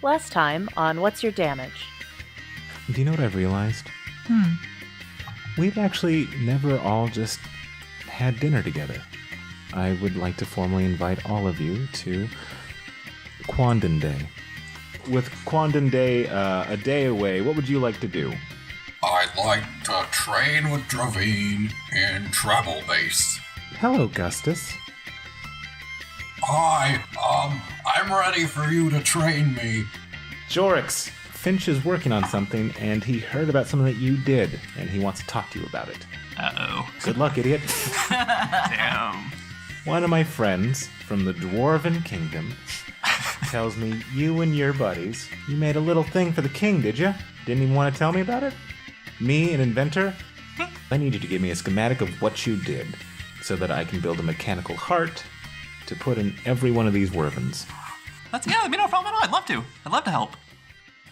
Last time on What's Your Damage? Do you know what I've realized? We've actually never all just had dinner together. I would like to formally invite all of you to Quandanry. With Quandanry a day away, what would you like to do? I'd like to train with Dravine in Treble Base. Hello, Gustus. Hi, I'm ready for you to train me. Jorrix, Finch is working on something, and he heard about something that you did, and he wants to talk to you about it. Uh-oh. Good luck, idiot. Damn. One of my friends from the Dwarven Kingdom tells me you and your buddies, you made a little thing for the king, did you? Didn't even want to tell me about it? Me, an inventor? I need you to give me a schematic of what you did, so that I can build a mechanical heart to put in every one of these wervens. That'd be no problem at all. I'd love to help.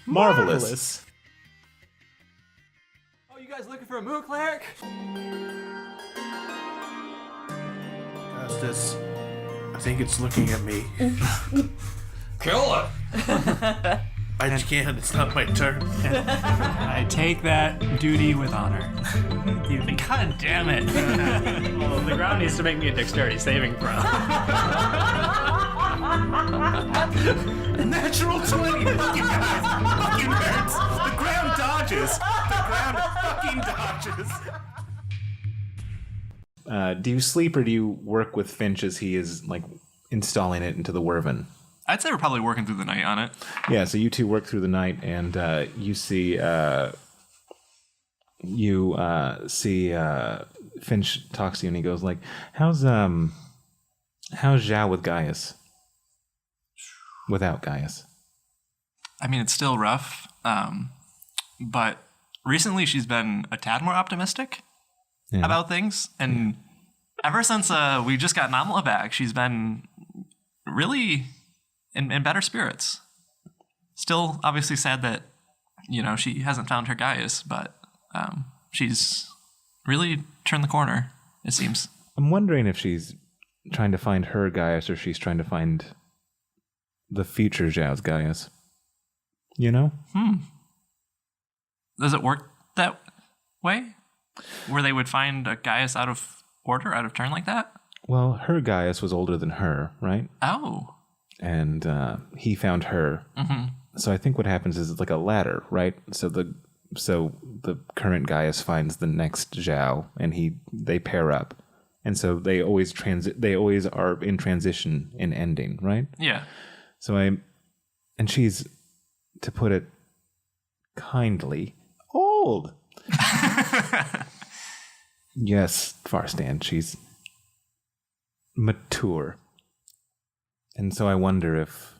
Marvelous. Oh, you guys looking for a Moo Cleric? Justice, I think it's looking at me. Kill it! I can't, it's not my turn. I take that duty with honor. God damn it. Well, the ground needs to make me a dexterity saving throw. A natural 20! You guys! Fucking nerds! The ground dodges! The ground fucking dodges! Do you sleep or do you work with Finch as he is, like, installing it into the werven? I'd say we're probably working through the night on it. Yeah, so you two work through the night, and you see Finch talks to you, and he goes like, "How's Xiao with Gaius? Without Gaius?" I mean, it's still rough, but recently she's been a tad more optimistic about things, and ever since we just got Namla back, she's been really in better spirits. Still, obviously sad that, she hasn't found her Gaius, but she's really turned the corner, it seems. I'm wondering if she's trying to find her Gaius or she's trying to find the future Xiao's Gaius. You know? Does it work that way? Where they would find a Gaius out of order, out of turn like that? Well, her Gaius was older than her, right? Oh. And he found her. Mm-hmm. So I think what happens is it's like a ladder, right? So the current Gaius finds the next Xiao, and they pair up, and so they always are in transition and ending, right? Yeah. So and she's, to put it kindly, old. Yes, Farstan, she's mature. And so I wonder if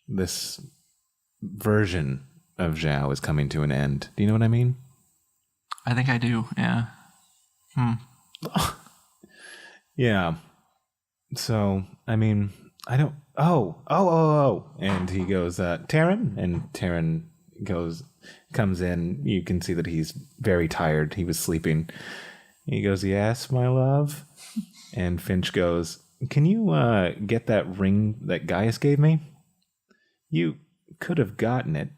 this version of Xiao is coming to an end. Do you know what I mean? I think I do, yeah. Yeah. So, I mean, I don't... Oh. And he goes, Taryn? And Taryn comes in. You can see that he's very tired. He was sleeping. He goes, "Yes, my love." And Finch goes, "Can you get that ring that Gaius gave me? You could have gotten it.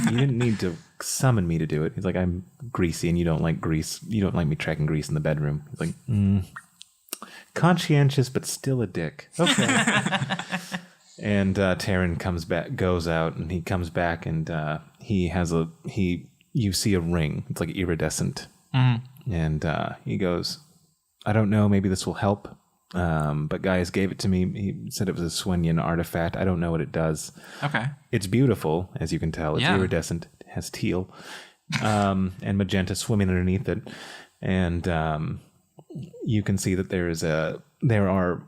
You didn't need to summon me to do it." He's like, "I'm greasy and you don't like grease. You don't like me tracking grease in the bedroom." He's like, conscientious, but still a dick. Okay. And Taryn goes out, and he comes back, and you see a ring. It's like iridescent. Mm-hmm. And he goes, "I don't know, maybe this will help. But Gaius gave it to me. He said it was a Suenan artifact. I don't know what it does." Okay. It's beautiful, as you can tell. It's iridescent. It has teal and magenta swimming underneath it. And you can see that there are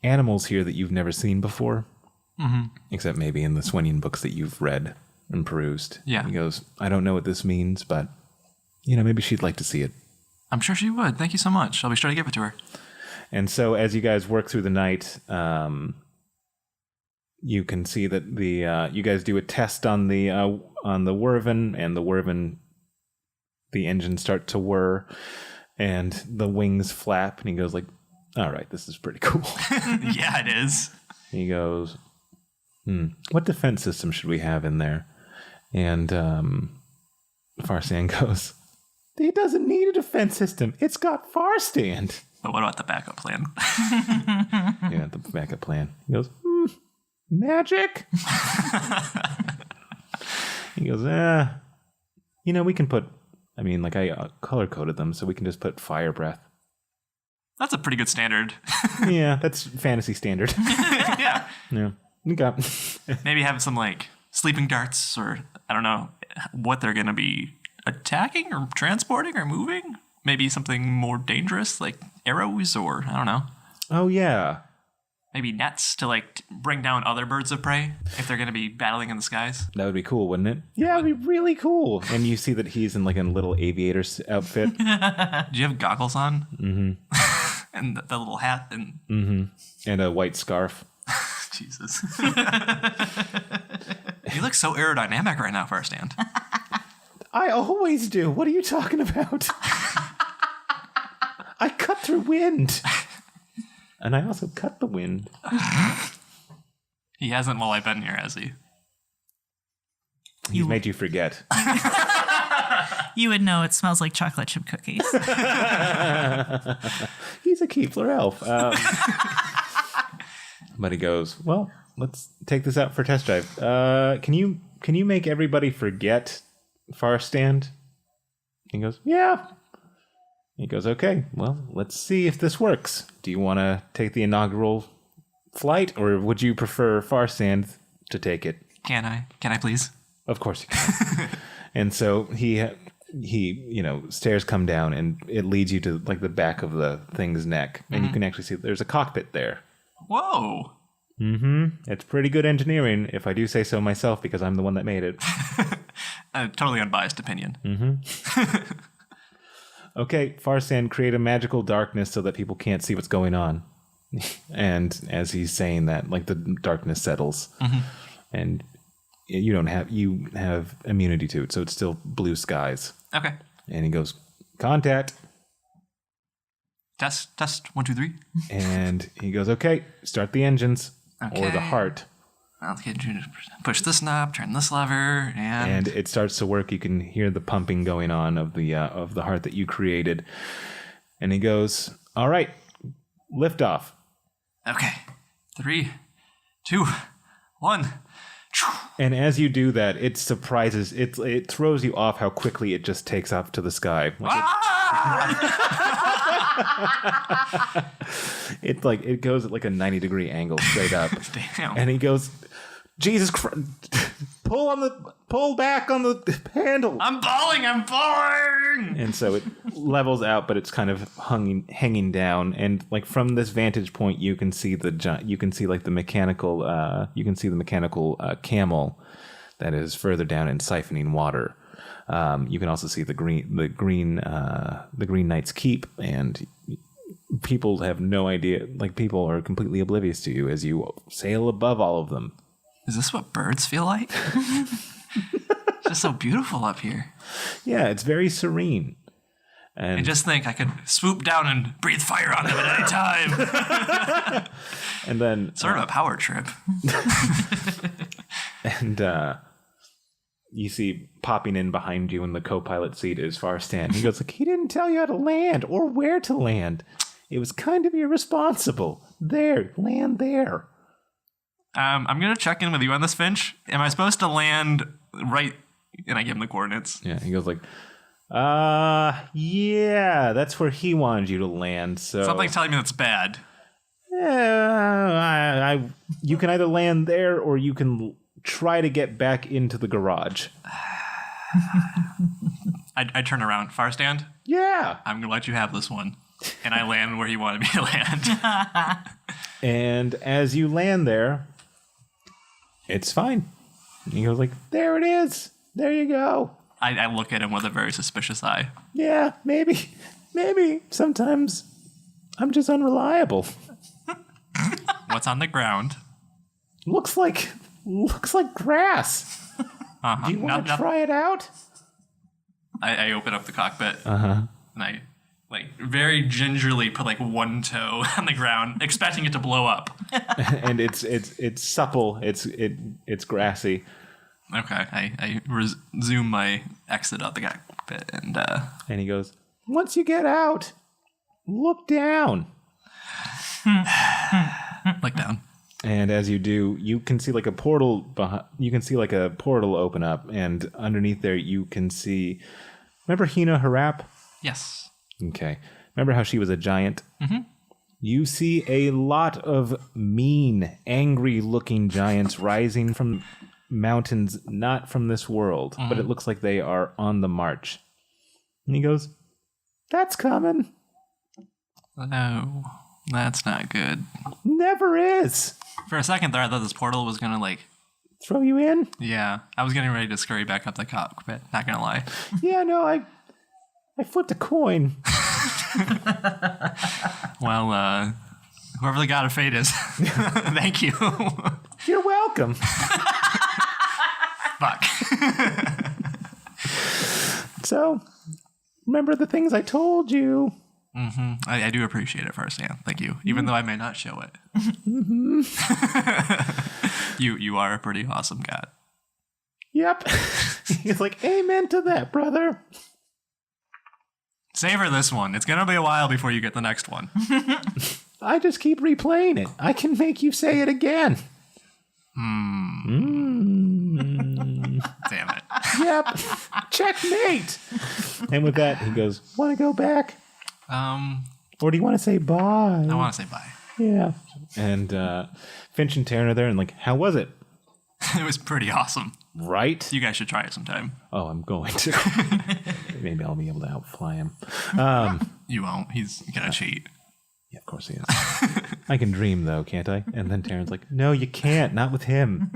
animals here that you've never seen before, except maybe in the Suenan books that you've read and perused. Yeah. He goes, "I don't know what this means, but maybe she'd like to see it." I'm sure she would. Thank you so much. I'll be sure to give it to her. And so as you guys work through the night, you can see that you guys do a test on the Werven, and the Werven, the engines start to whir, and the wings flap, and he goes like, "All right, this is pretty cool." Yeah, it is. He goes, What defense system should we have in there? And Farstand goes, it doesn't need a defense system. It's got Farstand. But what about the backup plan? Yeah, the backup plan. He goes, magic? He goes, we can put, I color-coded them, so we can just put fire breath. That's a pretty good standard. Yeah, that's fantasy standard. Yeah. Yeah. We got Maybe have some like sleeping darts, or I don't know what they're going to be attacking or transporting or moving. Maybe something more dangerous like arrows, or I don't know. Oh, yeah. Maybe nets to like bring down other birds of prey if they're going to be battling in the skies. That would be cool, wouldn't it? Yeah, it'd be really cool. And you see that he's in like a little aviator outfit. Do you have goggles on? Mm-hmm. And the little hat and... Mm-hmm. And a white scarf. Jesus. You look so aerodynamic right now, Farstand. I always do. What are you talking about? I cut through wind. And I also cut the wind. He hasn't while I've been here, has he? He's made you forget. You would know it smells like chocolate chip cookies. He's a Keebler elf. But he goes, well, let's take this out for a test drive. Can you make everybody forget Farstand? He goes, yeah. He goes, okay, well, let's see if this works. Do you want to take the inaugural flight, or would you prefer Farstand to take it? Can I please? Of course you can. And so he stairs come down, and it leads you to like the back of the thing's neck, and you can actually see there's a cockpit there. Whoa. Mm-hmm. It's pretty good engineering, if I do say so myself, because I'm the one that made it. A totally unbiased opinion. Mm-hmm. Okay, Farstand, create a magical darkness so that people can't see what's going on. And as he's saying that, like the darkness settles, and you have immunity to it, so it's still blue skies. Okay. And he goes, contact. Test 1, 2, 3. And he goes, okay, start the engines. Okay. Or the heart. I'll get you to push this knob, turn this lever, and it starts to work. You can hear the pumping going on of the heart that you created. And he goes, all right, lift off. Okay. 3, 2, 1. And as you do that, it surprises, it throws you off how quickly it just takes off to the sky. It goes at like a 90-degree angle straight up. Damn. And he goes, Jesus Christ, pull back on the handle. I'm falling. And so it levels out, but it's kind of hanging down. And like from this vantage point, you can see the mechanical camel that is further down and siphoning water. You can also see the Green Knight's Keep, and people have no idea. Like, people are completely oblivious to you as you sail above all of them. Is this what birds feel like? It's just so beautiful up here. Yeah, it's very serene. And I just think I could swoop down and breathe fire on them at any time. And then sort of a power trip. And you see popping in behind you in the co-pilot seat is Farstand. He goes like, he didn't tell you how to land or where to land. It was kind of irresponsible. There, land there. I'm going to check in with you on this, Finch. Am I supposed to land right? And I give him the coordinates. Yeah, he goes like, yeah, that's where he wanted you to land. So something's telling me that's bad. Yeah, you can either land there or you can try to get back into the garage. I turn around. Farstand? Yeah. I'm going to let you have this one. And I land where he wanted me to land. And as you land there, it's fine. And he goes like, there it is. There you go. I look at him with a very suspicious eye. Yeah, maybe. Sometimes I'm just unreliable. What's on the ground? Looks like grass. Do you want to try it out? I open up the cockpit. Uh-huh. And I like very gingerly put like one toe on the ground, expecting it to blow up. And it's supple. It's grassy. Okay, I resume my exit out the cockpit And he goes, once you get out, look down. look down. And as you do, you can see like a portal. You can see like a portal open up, and underneath there, you can see. Remember Hina Harap? Yes. Okay. Remember how she was a giant? Mm-hmm. You see a lot of mean, angry-looking giants rising from mountains not from this world, but it looks like they are on the march. And he goes, that's coming. No, that's not good. Never is. For a second there, I thought this portal was gonna like. Throw you in? Yeah, I was getting ready to scurry back up the cockpit. Not gonna lie. Yeah, no, I flipped a coin. Well, whoever the god of fate is, thank you. You're welcome. Fuck. So, remember the things I told you. Mm-hmm. I do appreciate it firsthand. Thank you. Even though I may not show it. You are a pretty awesome god. Yep. He's like, amen to that, brother. Savor this one. It's gonna be a while before you get the next one. I just keep replaying it. I can make you say it again. Damn it. Yep. Checkmate. And with that, he goes, want to go back? Or do you want to say bye? I want to say bye. Yeah. And Finch and Taryn are there and like, how was it? It was pretty awesome. Right? You guys should try it sometime. Oh, I'm going to. Maybe I'll be able to outfly him. You won't. He's gonna cheat. Yeah, of course he is. I can dream, though, can't I? And then Taryn's like, no, you can't. Not with him.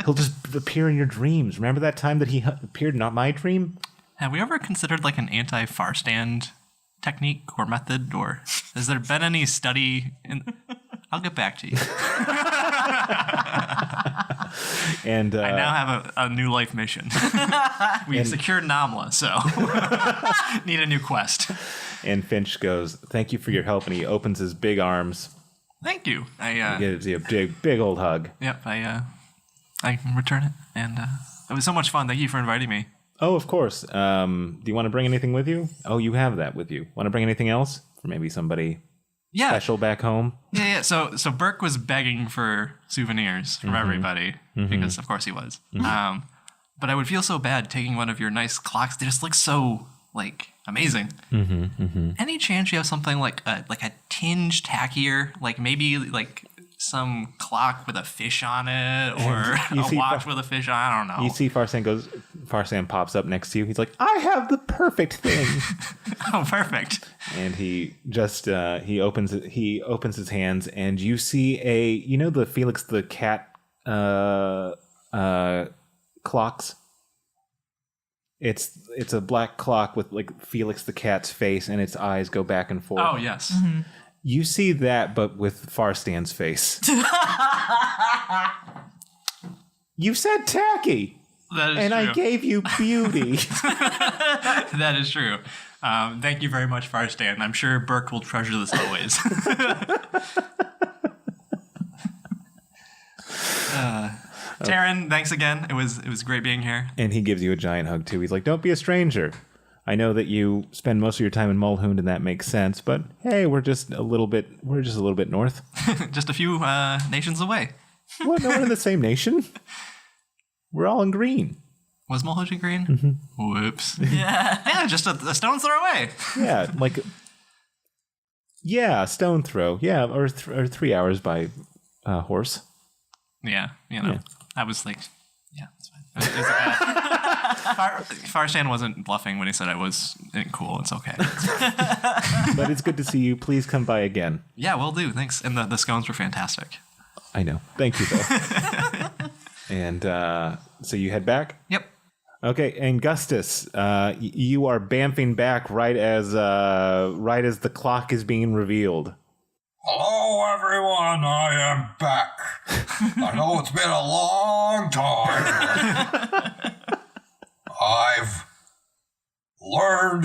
He'll just appear in your dreams. Remember that time that he appeared in not my dream? Have we ever considered like an anti-far stand technique or method, or has there been any study? I'll get back to you. And I now have a new life mission. We've secured Namla, so need a new quest. And Finch goes, thank you for your help. And he opens his big arms. Thank you. He gives you a big old hug. Yep, I return it, and it was so much fun. Thank you for inviting me. Oh, of course. Do you want to bring anything with you? Oh, you have that with you. Want to bring anything else? For maybe somebody special back home? Yeah. So Burke was begging for souvenirs from everybody, because of course he was. But I would feel so bad taking one of your nice clocks. They just look so like amazing. Any chance you have something like a tinge tackier, like maybe like some clock with a fish on it, or a watch with a fish on it? I don't know. You see Farsan pops up next to you. He's like, I have the perfect thing. Oh, perfect. And he just he opens his hands, and you see the Felix the cat clocks. It's a black clock with like Felix the cat's face, and its eyes go back and forth. Oh yes. You see that, but with Farstan's face. You said tacky. That is and true. I gave you beauty. That is true. Thank you very much, Farstan. I'm sure Burke will treasure this always. Taryn, thanks again. It was great being here. And he gives you a giant hug too. He's like, don't be a stranger. I know that you spend most of your time in Mulhound, and that makes sense, but hey, we're just a little bit north. Just a few nations away. What? No, we're in the same nation. We're all in green. Was Mulhound green? Whoops. Yeah, just a stone's throw away. Yeah, stone throw. Yeah, or 3 hours by horse. Yeah, I was like, yeah, that's fine. Farstan wasn't bluffing when he said I was cool. It's okay. But it's good to see you. Please come by again. Yeah, will do. Thanks. And the scones were fantastic. I know. Thank you, though. And so you head back? Yep. Okay, and Gustus, you are bamfing back right as the clock is being revealed. Hello, everyone. I am back. I know it's been a long time. I've learned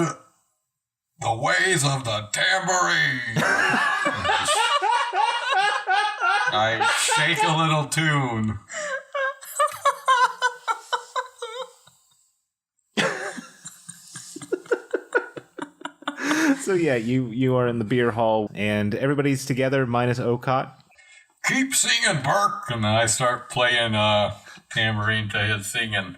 the the ways of the tambourine. I shake a little tune. So yeah, you are in the beer hall, and everybody's together minus Okaat. Keep singing, Burke, and then I start playing tambourine to his singing.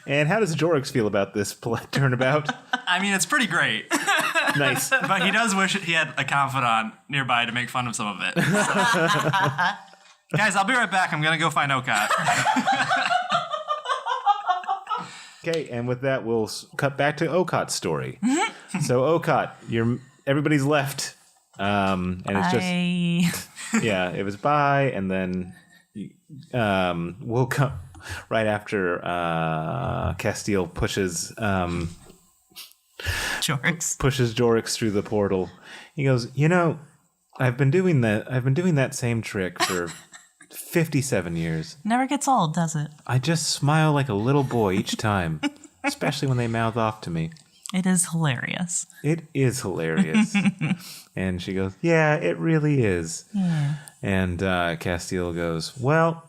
And how does Jorrix feel about this turnabout? I mean, it's pretty great. Nice. But he does wish he had a confidant nearby to make fun of some of it. So. Guys, I'll be right back. I'm going to go find Okaat. Okay, and with that, we'll cut back to Okaat's story. So Okaat, everybody's left, and it's just it was bye, and then we'll come right after Castile pushes Jorrix through the portal. He goes, I've been doing that same trick for 57 years. Never gets old, does it? I just smile like a little boy each time, especially when they mouth off to me. It is hilarious. It is hilarious. And she goes, yeah, it really is. Yeah. And Castile goes, well,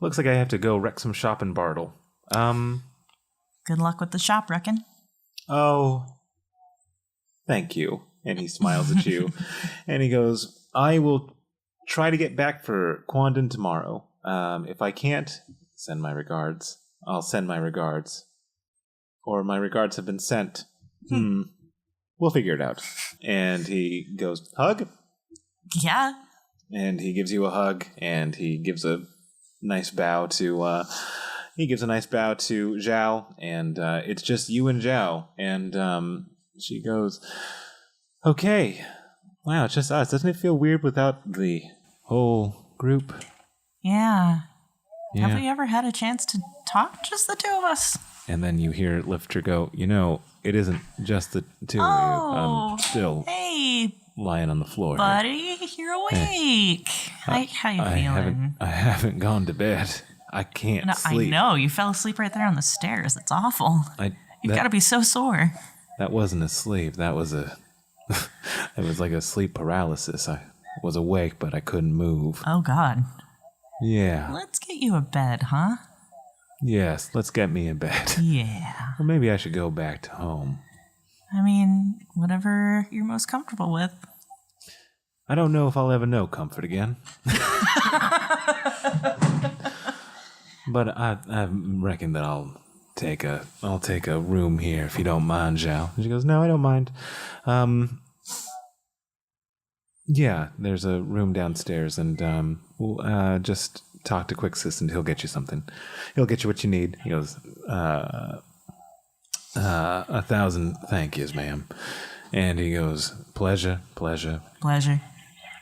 looks like I have to go wreck some shop in Bartle. Good luck with the shop, reckon. Oh, thank you. And he smiles at you. And he goes, I will try to get back for Quandan tomorrow. If I can't, send my regards. I'll send my regards. Or my regards have been sent. We'll figure it out. And he goes, hug? Yeah. And he gives you a hug, and he gives a nice bow to Xiao, and it's just you and Xiao. And she goes, okay. Wow, it's just us. Doesn't it feel weird without the whole group? Yeah. Have we ever had a chance to talk, just the two of us? And then you hear Lifter go, it isn't just the two of you. I'm still lying on the floor. Buddy, you're awake. How you feeling? I haven't gone to bed. I can't sleep. I know. You fell asleep right there on the stairs. It's awful. You've got to be so sore. That wasn't a sleep. That was it was like a sleep paralysis. I was awake, but I couldn't move. Oh, God. Yeah. Let's get you a bed, huh? Yes, let's get me in bed. Yeah. Or maybe I should go back to home. I mean, whatever you're most comfortable with. I don't know if I'll ever know comfort again. But I reckon that I'll take a room here if you don't mind, Xiao. And she goes, no, I don't mind. Yeah, there's a room downstairs, and we'll just talk to Quicksis and he'll get you something. He'll get you what you need. He goes, 1,000 thank yous, ma'am. And he goes, pleasure.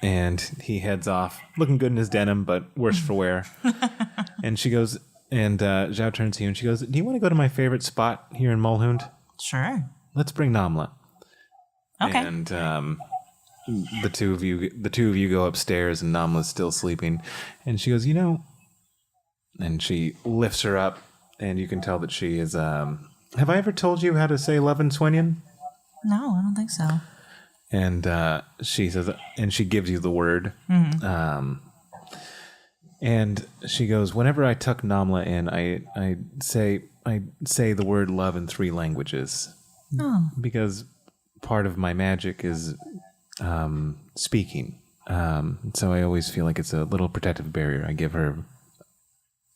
And he heads off, looking good in his denim, but worse for wear. And she goes, and Xiao turns to you and she goes, do you want to go to my favorite spot here in Mulhund? Sure. Let's bring Namla. Okay. And the two of you go upstairs, and Namla's still sleeping. And she goes, and she lifts her up, and you can tell that she is. Have I ever told you how to say love in Suenan? No, I don't think so. And she says, and she gives you the word. Mm-hmm. And she goes, whenever I tuck Namla in, I say the word love in 3 languages. Oh. Because part of my magic is speaking. So I always feel like it's a little protective barrier I give her.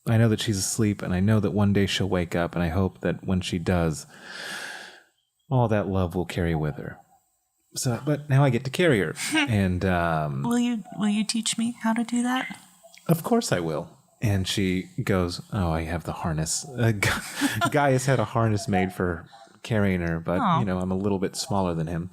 I know that she's asleep, and I know that one day she'll wake up, and I hope that when she does, all that love will carry with her. So, but now I get to carry her. And will you teach me how to do that? Of course I will. And she goes, oh, I have the harness. Gaius had a harness made for carrying her, but I'm a little bit smaller than him.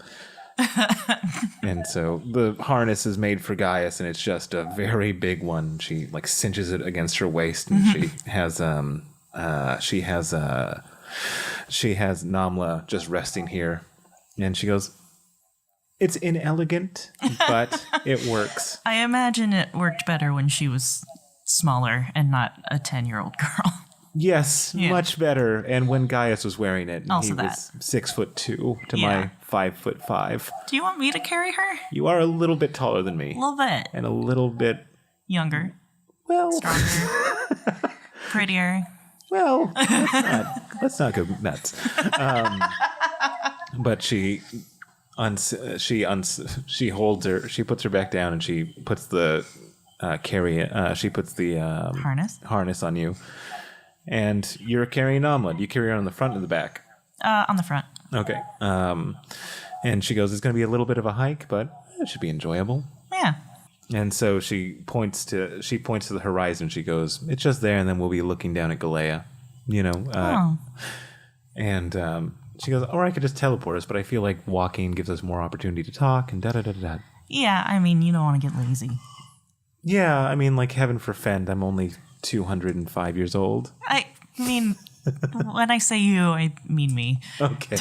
And so the harness is made for Gaius, and it's just a very big one. She cinches it against her waist, and she has Namla just resting here, and she goes, it's inelegant, but it works. I imagine it worked better when she was smaller and not a 10-year-old girl. Yes, Yeah. much better. And when Gaius was wearing it, Also he was 6'2" to my 5'5". Do you want me to carry her? You are a little bit taller than me. A little bit. And a little bit, Younger. well, Stronger. Prettier. well, let's not go nuts. But she holds her, she puts her back down, and she puts the harness on you. And you're carrying Namla. Do you carry her on the front or the back? On the front. Okay. And she goes, it's going to be a little bit of a hike, but it should be enjoyable. Yeah. And so she points to the horizon. She goes, it's just there, and then we'll be looking down at Galea. And she goes, or I could just teleport us, but I feel like walking gives us more opportunity to talk and da-da-da-da-da. Yeah, I mean, you don't want to get lazy. Yeah, I mean, like, heaven forfend, I'm only 205 years old. I mean, when I say you, I mean me. Okay.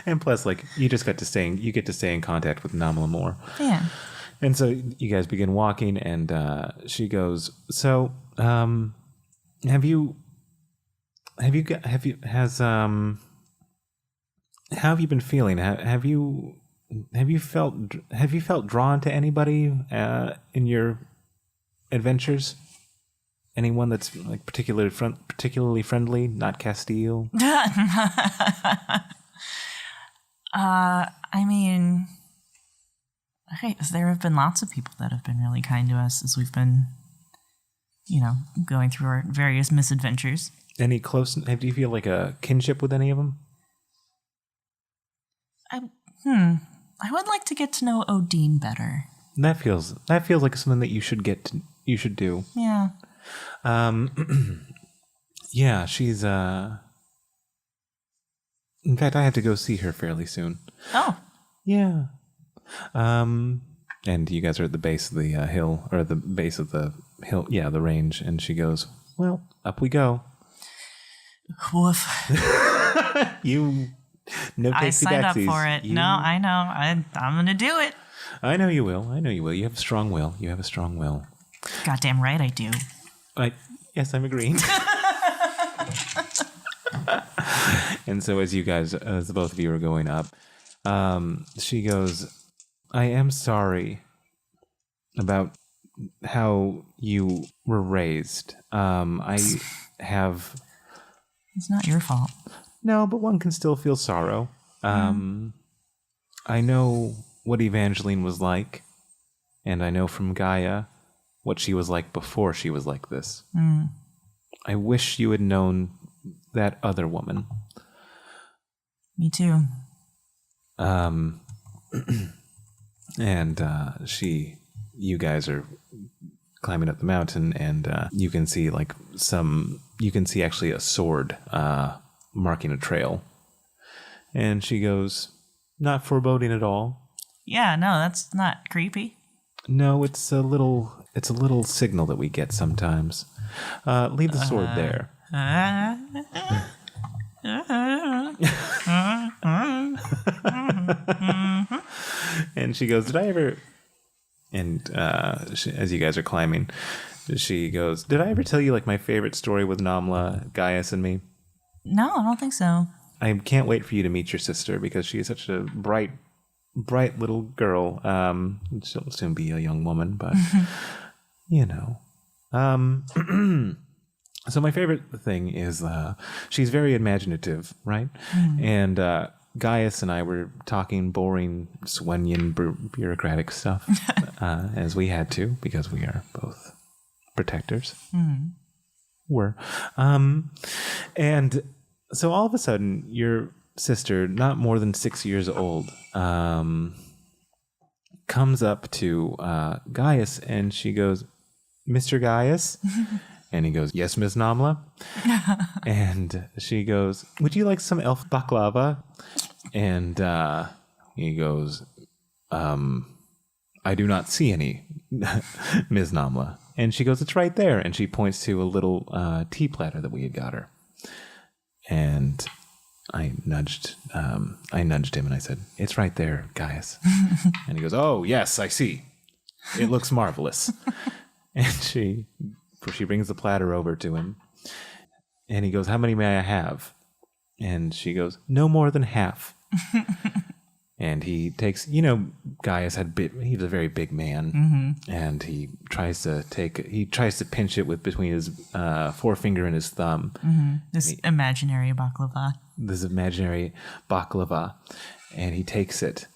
And plus, like, you get to stay in contact with Namla more. Yeah. And so you guys begin walking, and she goes, so, how have you been feeling? Have you felt drawn to anybody in your adventures? Anyone that's like particularly friendly, not Castile? I mean, there have been lots of people that have been really kind to us as we've been, going through our various misadventures. Any close? Do you feel like a kinship with any of them? I would like to get to know Odine better. That feels like something that you should do. Yeah. Yeah, she's in fact, I have to go see her fairly soon. Oh. Yeah. And you guys are at the base of the hill, or the base of the hill, the range, and she goes, well, up we go. Woof. I signed up for it. No, I know. I'm going to do it. I know you will. You have a strong will. Goddamn right I do. Yes, I'm agreeing. And so as the both of you are going up, she goes, I am sorry about how you were raised. It's not your fault. No, but one can still feel sorrow. I know what Evangeline was like, and I know from Gaia what she was like before she was like this. I wish you had known that other woman. Me too. And you guys are climbing up the mountain, and you can see actually a sword marking a trail. And she goes, not foreboding at all. Yeah, no, that's not creepy. No, it's a little signal that we get sometimes. Leave the sword there. And she goes, did I ever... And as you guys are climbing, she goes, did I ever tell you like my favorite story with Namla, Gaius, and me? No, I don't think so. I can't wait for you to meet your sister, because she is such a bright little girl. She'll soon be a young woman, but So my favorite thing is she's very imaginative, right? And Gaius and I were talking boring Suenan bureaucratic stuff, as we had to, because we are both protectors. And so all of a sudden, your sister, not more than 6 years old, comes up to Gaius, and she goes, Mr. Gaius? And he goes, yes, Ms. Namla. And she goes, would you like some elf baklava? And he goes, I do not see any, Ms. Namla. And she goes, it's right there. And she points to a little tea platter that we had got her. And I nudged him, and I said, it's right there, Gaius. And he goes, oh, yes, I see. It looks marvelous. And she she brings the platter over to him. And he goes, how many may I have? And she goes, no more than half. And he takes, Gaius he's a very big man. And he tries to pinch it between his forefinger and his thumb. This imaginary baklava. And he takes it.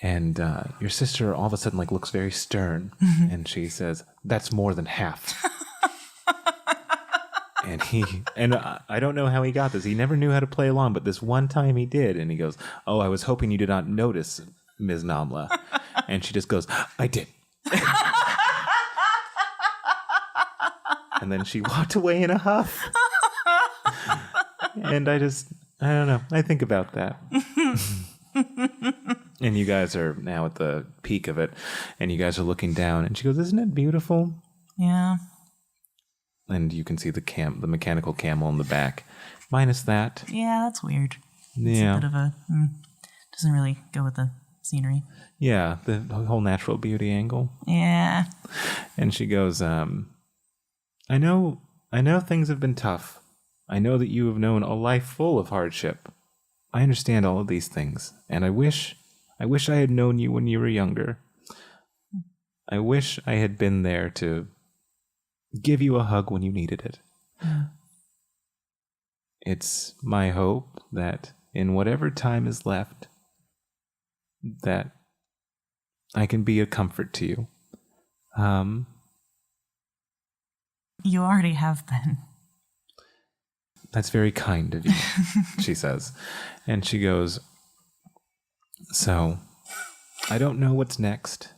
And your sister all of a sudden looks very stern. And she says, that's more than half. And I don't know how he got this. He never knew how to play along, but this one time he did. And he goes, oh, I was hoping you did not notice, Ms. Namla. And she just goes, I did. And then she walked away in a huff. And I don't know. I think about that. And you guys are now at the peak of it. And you guys are looking down. And she goes, isn't it beautiful? Yeah. And you can see the mechanical camel in the back. Minus that. Yeah, that's weird. Yeah. It's a bit of a... doesn't really go with the scenery. Yeah, the whole natural beauty angle. Yeah. And she goes, I know things have been tough. I know that you have known a life full of hardship. I understand all of these things. And I wish I had known you when you were younger. I wish I had been there to give you a hug when you needed it. It's my hope that in whatever time is left, that I can be a comfort to you. You already have been. That's very kind of you, she says. And she goes, so, I don't know what's next,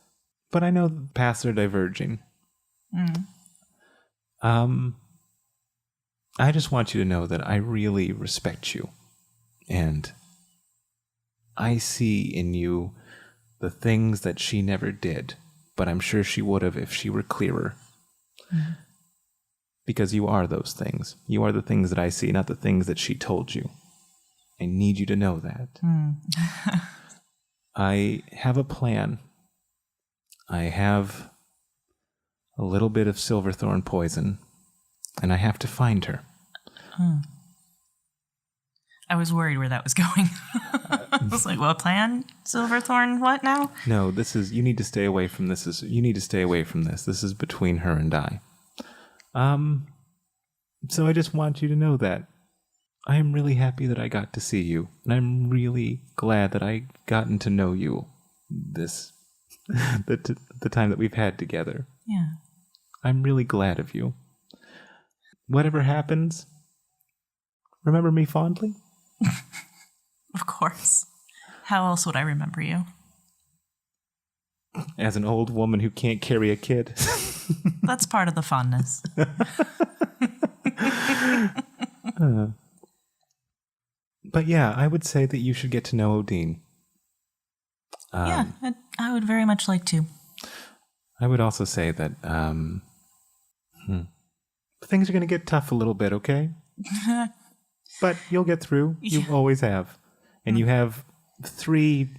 but I know the paths are diverging. I just want you to know that I really respect you. And I see in you the things that she never did, but I'm sure she would have if she were clearer. Because you are those things. You are the things that I see, not the things that she told you. I need you to know that. I have a plan. I have a little bit of silverthorn poison, and I have to find her. I was worried where that was going. I was like, well, plan? Silverthorn, what now? No, you need to stay away from this. You need to stay away from this. This is between her and I. So I just want you to know that I am really happy that I got to see you, and I'm really glad that I gotten to know you the time that we've had together. Yeah. I'm really glad of you. Whatever happens, remember me fondly? Of course. How else would I remember you? As an old woman who can't carry a kid. That's part of the fondness. But yeah, I would say that you should get to know Odin. Yeah, I would very much like to. I would also say that things are going to get tough a little bit, okay? But you'll get through. You always have. And you have 3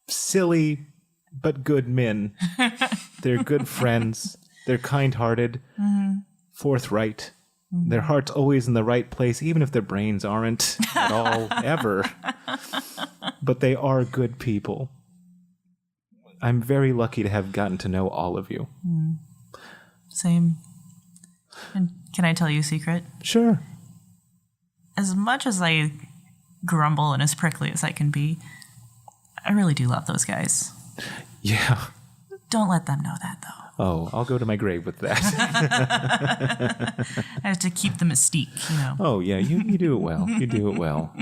silly but good men. They're good friends. They're kind-hearted, forthright. Their heart's always in the right place, even if their brains aren't at all, ever. But they are good people. I'm very lucky to have gotten to know all of you. Same. And can I tell you a secret? Sure. As much as I grumble and as prickly as I can be, I really do love those guys. Yeah. Don't let them know that, though. Oh, I'll go to my grave with that. I have to keep the mystique, Oh, yeah, you do it well. You do it well.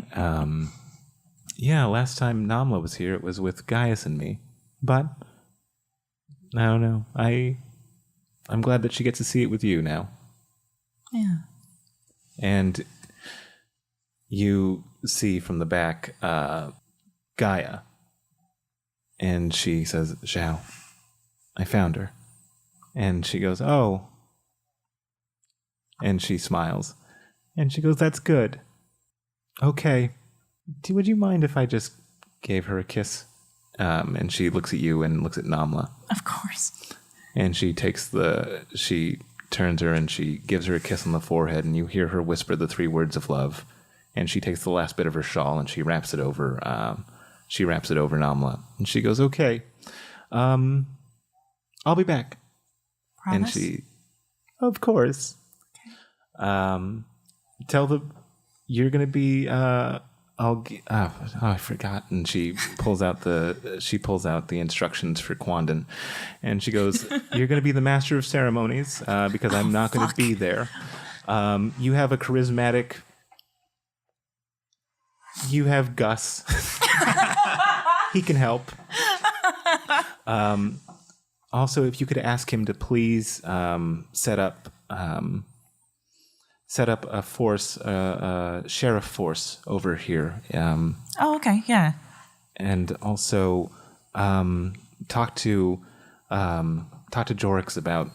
Yeah, last time Namla was here, it was with Gaius and me. But, I don't know. I'm glad that she gets to see it with you now. Yeah. And you see from the back Gaia. And she says, Xiao, I found her. And she goes, oh. And she smiles. And she goes, that's good. Okay. Would you mind if I just gave her a kiss? And she looks at you and looks at Namla. Of course. And she turns her and she gives her a kiss on the forehead, and you hear her whisper the 3 words of love. And she takes the last bit of her shawl and she wraps it over. Namla, and she goes, "Okay, I'll be back." Promise? And she, of course. Okay. Tell them you're gonna be. I forgot. And she pulls out the instructions for Quandan, and she goes, "You're gonna be the master of ceremonies because I'm not gonna be there. You have a charismatic. You have Gus. He can help. Also, if you could ask him to please set up a force, sheriff force over here. Okay, yeah. And also talk to Jorrix about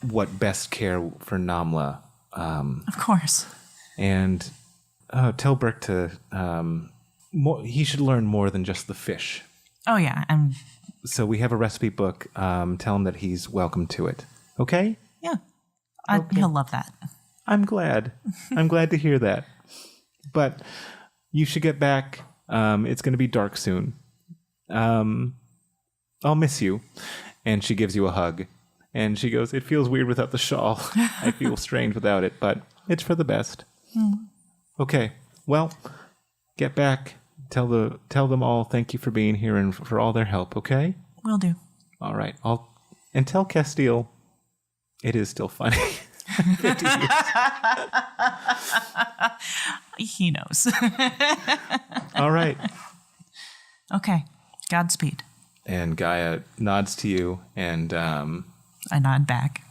what best care for Namla. Of course. And tell Burke to he should learn more than just the fish. Oh, yeah. So we have a recipe book. Tell him that he's welcome to it. Okay? Yeah. Okay. He'll love that. I'm glad. I'm glad to hear that. But you should get back. It's going to be dark soon. I'll miss you. And she gives you a hug. And she goes, "It feels weird without the shawl. I feel strange without it, but it's for the best." Okay. Well, get back. Tell them all thank you for being here and for all their help, okay? Will do. All right. And tell Castile it is still funny. 50 years. He knows. All right. Okay. Godspeed. And Gaia nods to you, and I nod back.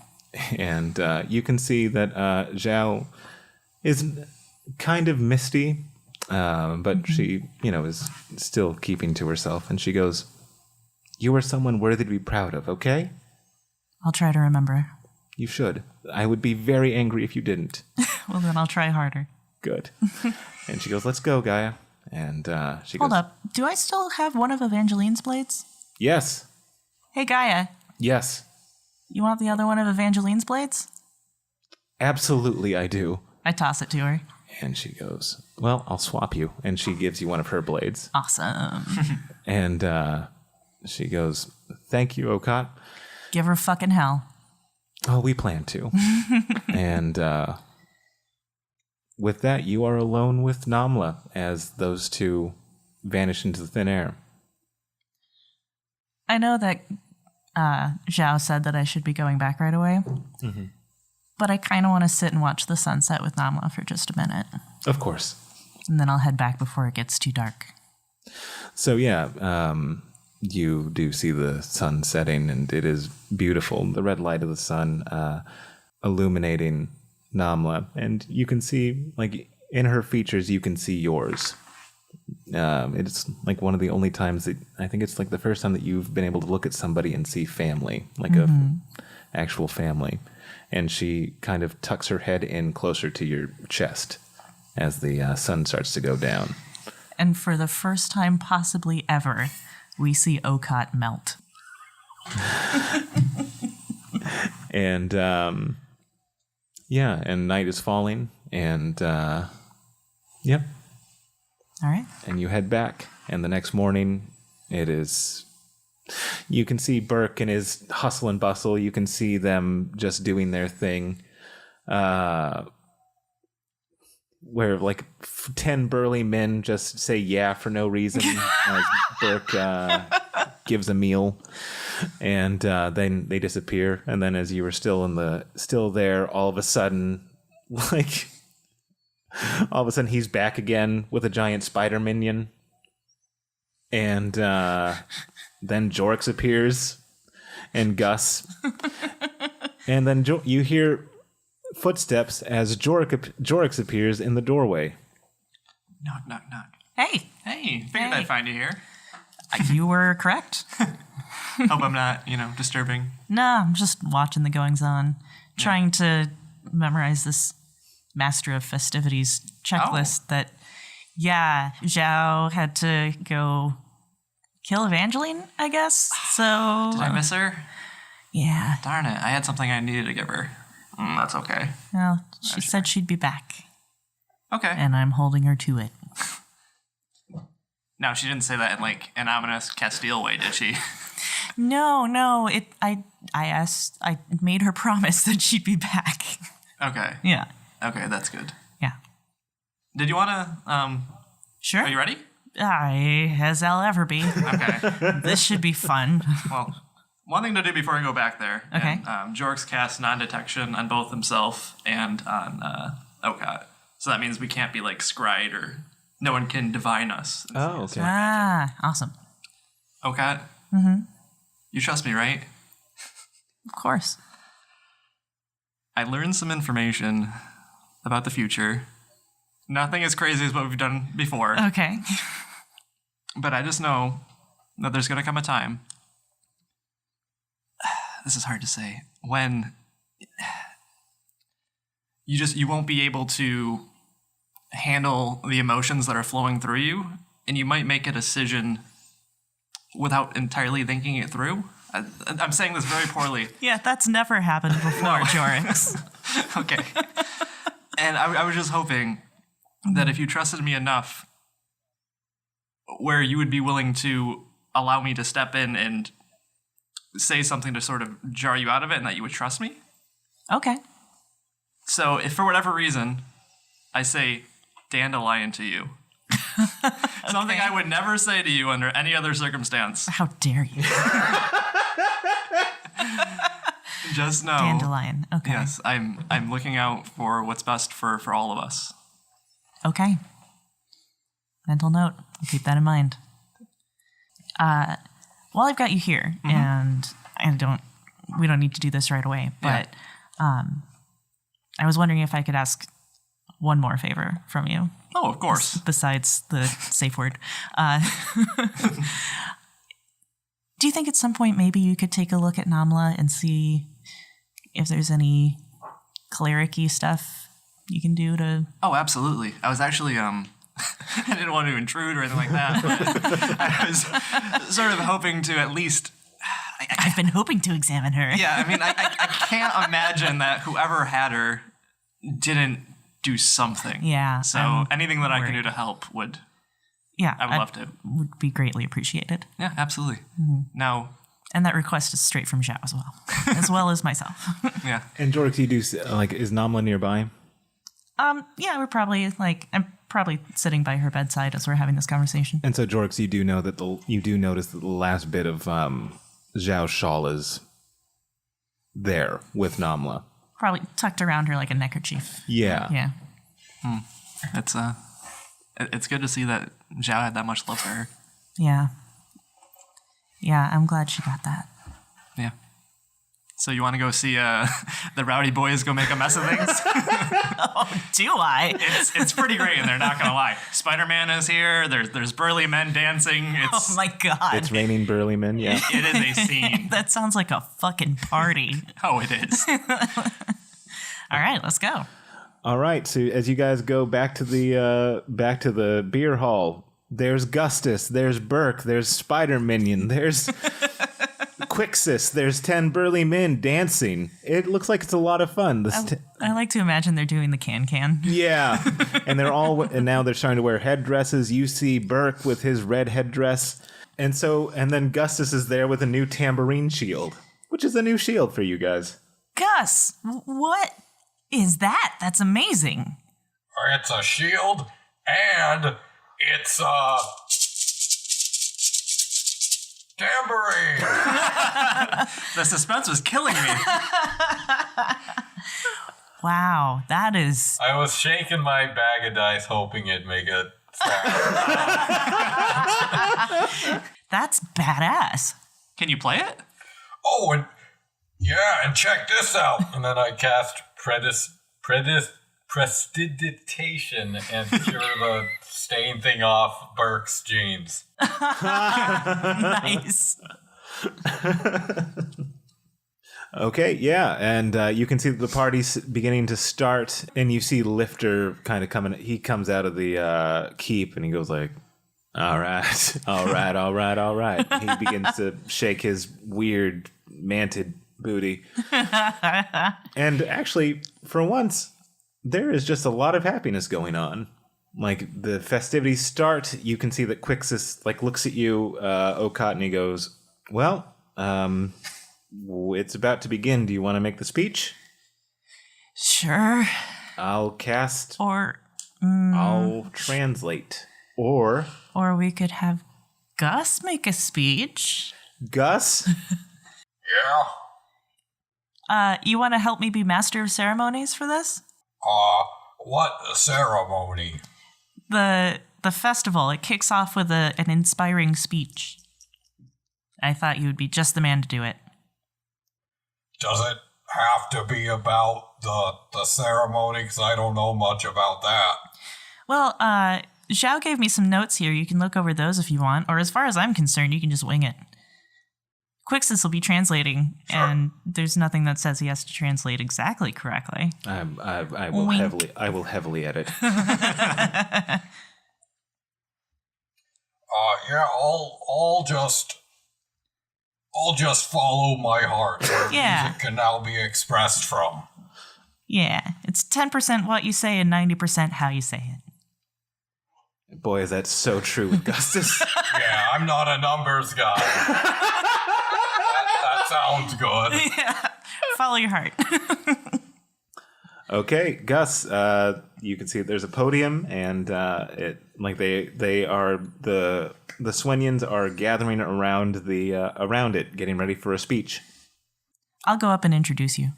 And you can see that Xiao is kind of misty, but she, is still keeping to herself. And she goes, "You are someone worthy to be proud of, okay? I'll try to remember. You should. I would be very angry if you didn't." Well, then I'll try harder. Good. And she goes, "Let's go, Gaia." And she Hold goes, up. Do I still have one of Evangeline's blades? "Yes. Hey, Gaia. Yes. You want the other one of Evangeline's blades? Absolutely, I do." I toss it to her. And she goes, "Well, I'll swap you." And she gives you one of her blades. Awesome. And she goes, "Thank you, Okaat." Give her fucking hell. Oh, we plan to. And with that, you are alone with Namla as those two vanish into the thin air. I know that Xiao said that I should be going back right away. Mm-hmm. But I kind of want to sit and watch the sunset with Namla for just a minute. Of course. And then I'll head back before it gets too dark. So yeah, you do see the sun setting, and it is beautiful. The red light of the sun illuminating Namla, and you can see, like, in her features, you can see yours. It's like one of the only times that I think it's like the first time that you've been able to look at somebody and see family, like a actual family. And she kind of tucks her head in closer to your chest as the sun starts to go down. And for the first time possibly ever, we see Okaat melt. And yeah, and night is falling, and yep. All right. And you head back, and the next morning it is. You can see Burke and his hustle and bustle. You can see them just doing their thing. Where like 10 burly men just say yeah for no reason as Burke gives a meal, and then they disappear. And then as you were still there, all of a sudden, he's back again with a giant spider minion, and then Jorrix appears, and Gus, and then you hear footsteps as Jorrix appears in the doorway. Knock, knock, knock. Hey. Hey, figured I'd find you here. You were correct. Hope I'm not, disturbing. Nah, I'm just watching the goings-on. Trying to memorize this Master of Festivities checklist that, Xiao had to go kill Evangeline, I guess. So Did I miss her? Yeah. Darn it. I had something I needed to give her. That's okay. Well, she said she'd be back, Okay. and I'm holding her to it. Now, she didn't say that in, like, an ominous Castile way, did she? No. I made her promise that she'd be back. Okay. Yeah. Okay, that's good. Yeah. Did you want to, Sure. are you ready? As I'll ever be. Okay. This should be fun. Well, one thing to do before I go back there. Okay. And, Jorrix casts non-detection on both himself and on Okaat. So that means we can't be, like, scryed or no one can divine us. Oh, okay. Awesome. Okaat? You trust me, right? Of course. I learned some information about the future. Nothing as crazy as what we've done before. Okay. But I just know that there's going to come a time. This is hard to say. When you won't be able to handle the emotions that are flowing through you, and you might make a decision without entirely thinking it through. I'm saying this very poorly. Yeah, that's never happened before, Jorrix. Okay. And I was just hoping that if you trusted me enough, where you would be willing to allow me to step in and say something to sort of jar you out of it, and that you would trust me. Okay. So if for whatever reason I say dandelion to you, something I would never say to you under any other circumstance, How dare you? just know. Dandelion. Okay. Yes, I'm looking out for what's best for all of us. Okay. Mental note. I'll keep that in mind. While I've got you here, and we don't need to do this right away, but I was wondering if I could ask one more favor from you. Oh, of course. Besides the safe word. Do you think at some point maybe you could take a look at Namla and see if there's any cleric-y stuff you can do to... Oh, absolutely. I was actually, I didn't want to intrude or anything like that, but I was sort of hoping to at least... I've been hoping to examine her. Yeah, I mean, I can't imagine that whoever had her didn't do something. Yeah. So anything that I can worried. do to help would... Yeah. I would love to. Would be greatly appreciated. Yeah, absolutely. Now... And that request is straight from Xiao as well as myself. Yeah. And Jorrix, you do, like, is Namla nearby? Yeah, I'm probably sitting by her bedside as we're having this conversation. And so, Jorrix, you do know that you do notice that the last bit of Xiao's shawl is there with Namla. Probably tucked around her like a neckerchief. Yeah. Yeah. It's good to see that Xiao had that much love for her. Yeah. Yeah, I'm glad she got that. Yeah. So you want to go see the rowdy boys go make a mess of things? Do I? It's pretty great in there, not gonna lie. Spider-Man is here. There's burly men dancing. Oh my god. It's raining burly men, yeah. It is a scene. That sounds like a fucking party. Oh, it is. All right, let's go. All right, so as you guys go back to the beer hall, there's Gustus, there's Burke, there's Spider Minion, there's Quixis, there's 10 burly men dancing. It looks like it's a lot of fun. I like to imagine they're doing the can. Yeah, and now they're starting to wear headdresses. You see Burke with his red headdress, and then Gustus is there with a new tambourine shield, which is a new shield for you guys. Gus, what is that? That's amazing. It's a shield, and it's a tambourine. The suspense was killing me. Wow, that is... I was shaking my bag of dice hoping it'd make a sound. That's badass. Can you play it? Oh, and check this out. And then I cast prestidigitation and cure the stain thing off Burke's jeans. Nice. Okay, yeah, and you can see that the party's beginning to start, and you see Lifter kind of coming. He comes out of the keep, and he goes like, all right. He begins to shake his weird manted booty. And actually, for once, there is just a lot of happiness going on. Like, the festivities start, you can see that Quixis, like, looks at you, Okaat, and he goes, well, it's about to begin. Do you want to make the speech? Sure. I'll cast... Or... I'll translate. Or we could have Gus make a speech. Gus? Yeah? You want to help me be master of ceremonies for this? What ceremony? The festival. It kicks off with an inspiring speech. I thought you would be just the man to do it. Does it have to be about the ceremony? Because I don't know much about that. Well, Xiao gave me some notes here. You can look over those if you want. Or as far as I'm concerned, you can just wing it. Quixis will be translating, and there's nothing that says he has to translate exactly correctly. I will heavily edit. Yeah, I'll just follow my heart where music can now be expressed from. Yeah, it's 10% what you say and 90% how you say it. Boy, is that so true with Gustus. Yeah, I'm not a numbers guy. that sounds good. Yeah, follow your heart. Okay, Gus, you can see there's a podium, and they are the Suenians are gathering around around it, getting ready for a speech. I'll go up and introduce you.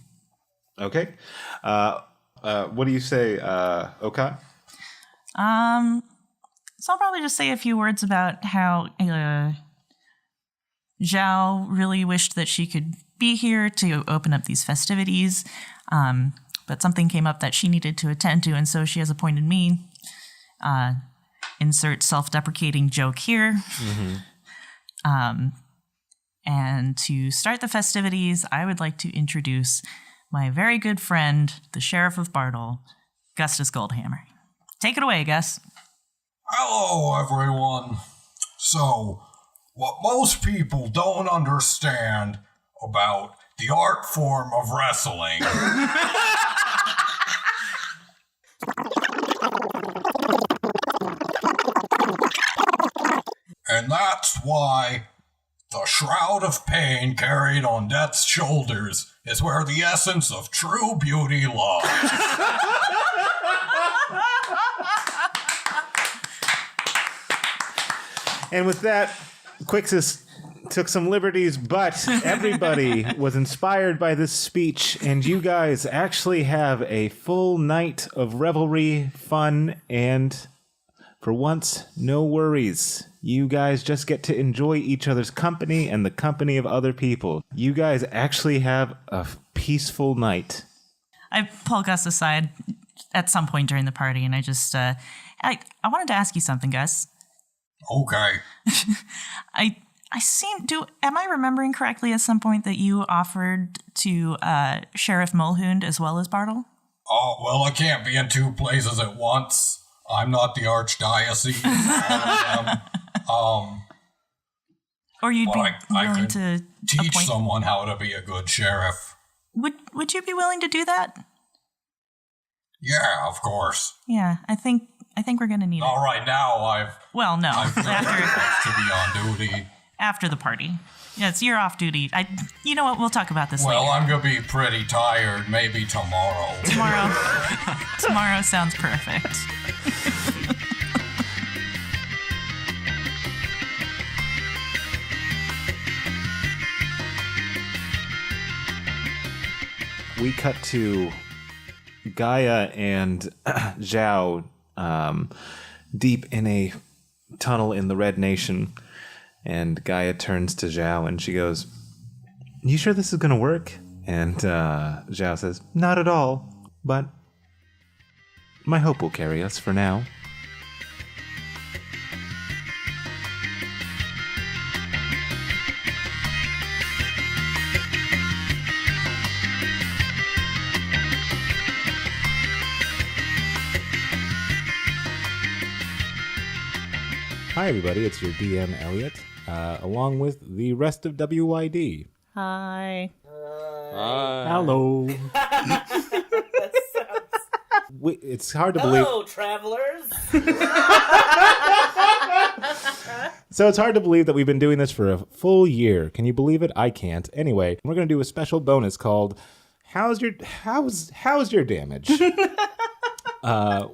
Okay. What do you say, Okaat? So I'll probably just say a few words about how Xiao really wished that she could be here to open up these festivities, but something came up that she needed to attend to, and so she has appointed me. Insert self-deprecating joke here. Mm-hmm. And to start the festivities, I would like to introduce my very good friend, the Sheriff of Bartle, Gustus Goldhammer. Take it away, Gus. Hello, everyone. So, what most people don't understand about the art form of wrestling and that's why the shroud of pain carried on death's shoulders is where the essence of true beauty lies. And with that, Quixis took some liberties, but everybody was inspired by this speech, and you guys actually have a full night of revelry, fun, and for once, no worries. You guys just get to enjoy each other's company and the company of other people. You guys actually have a peaceful night. I pull Gus aside at some point during the party, and I just, I wanted to ask you something, Gus. Okay. Am I remembering correctly at some point that you offered to Sheriff Mulhound as well as Bartle? Oh, well, I can't be in two places at once. I'm not the archdiocese. Or you'd be I willing could to teach appoint... someone how to be a good sheriff. Would you be willing to do that? Yeah, of course. Yeah, I think we're gonna need it. All right, now I've no. I've to be on duty. After the party. Yes, you're off duty. You know what? We'll talk about this later. Well, I'm gonna be pretty tired. Maybe tomorrow. Tomorrow sounds perfect. We cut to Gaia and Xiao deep in a tunnel in the Red Nation. And Gaia turns to Xiao and she goes, "You sure this is going to work?" And Xiao says, "Not at all, but my hope will carry us for now." Hi, everybody. It's your DM, Elliot, along with the rest of WYD. Hi. Hello. It's hard to believe. Hello, travelers. So it's hard to believe that we've been doing this for a full year. Can you believe it? I can't. Anyway, we're going to do a special bonus called How's Your Damage?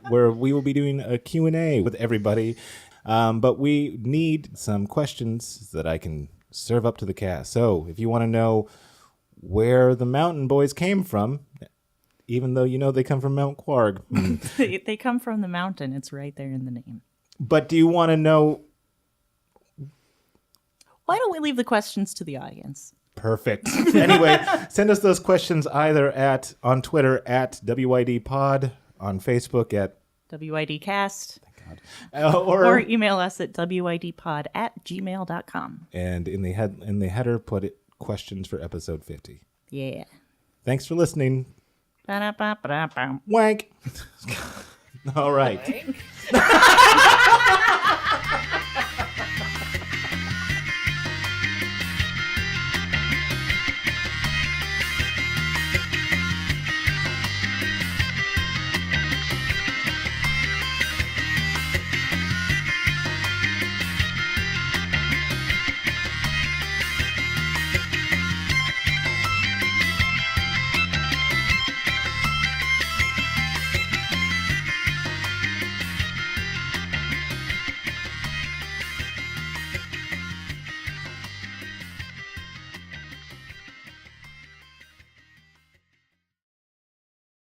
Where we will be doing a Q&A with everybody. But we need some questions that I can serve up to the cast. So if you want to know where the Mountain Boys came from, even though you know they come from Mount Quarg. They come from the mountain. It's right there in the name. But do you want to know... Why don't we leave the questions to the audience? Perfect. Anyway, send us those questions either on Twitter at WIDpod, on Facebook at WIDcast. Or email us at widpod@gmail.com. And in the header, put it questions for episode 50. Yeah. Thanks for listening. Ba-da-ba-ba-da-bum. Wank. All right. Wank?